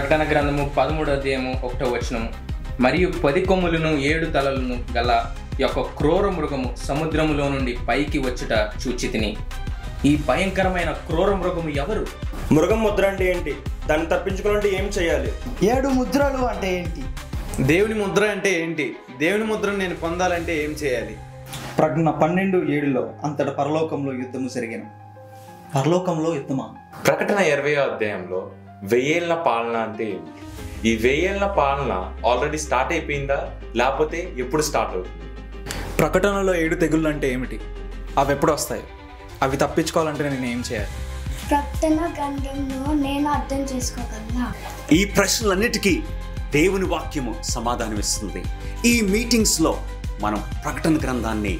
ప్రకటన గ్రంథము 13వ అధ్యాయము 1వ వచనము, మరియు 10 కొమ్ములను 7 తలలను గల యొక్క క్రూర మృగము సముద్రములో నుండి పైకి వచ్చుట చూచితిని. ఈ భయంకరమైన క్రూర మృగము ఎవరు? మృగం ముద్ర అంటే ఏంటి? దాన్ని తప్పించుకోవాలంటే ఏం చేయాలి? 7 ముద్రలు అంటే ఏంటి? దేవుని ముద్ర అంటే ఏంటి? దేవుని ముద్రను నేను పొందాలంటే ఏం చేయాలి? ప్రకటన 12:7 అంతట పరలోకంలో యుద్ధము జరిగిన. పరలోకంలో యుద్ధమా? ప్రకటన 20వ అధ్యాయంలో 1000 ఏళ్ల పాలన అంటే ఏంటి? ఈ 1000 ఏళ్ల పాలన ఆల్రెడీ స్టార్ట్ అయిపోయిందా, లేకపోతే ఎప్పుడు స్టార్ట్ అవుతుంది? ప్రకటనలో 7 తెగుళ్ళు అంటే ఏమిటి? అవి ఎప్పుడు వస్తాయి? అవి తప్పించుకోవాలంటే నేను ఏం చేయాలి? ప్రకటన గ్రంథంలో నేను అర్థం చేసుకోగలనా? ఈ ప్రశ్నలన్నిటికీ దేవుని వాక్యము సమాధానం ఇస్తుంది. ఈ మీటింగ్స్లో మనం ప్రకటన గ్రంథాన్ని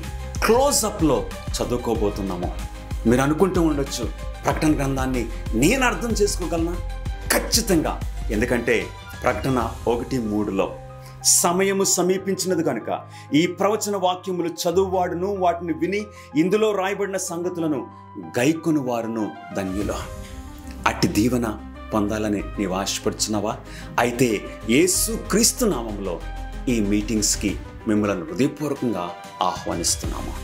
క్లోజప్లో చదువుకోబోతున్నాము. మీరు అనుకుంటూ ఉండొచ్చు, ప్రకటన గ్రంథాన్ని నేను అర్థం చేసుకోగలనా? ఖచ్చితంగా. ఎందుకంటే ప్రకటన 1:3లో సమయము సమీపించినది కనుక ఈ ప్రవచన వాక్యములు చదువువాడును వాటిని విని ఇందులో రాయబడిన సంగతులను గైకొను వారును ధన్యులు. అట్టి దీవెన పొందాలని నీవు ఆశపడుచున్నావా? అయితే యేసు క్రీస్తు నామములో ఈ మీటింగ్స్కి మిమ్మల్ని హృదయపూర్వకంగా ఆహ్వానిస్తున్నాము.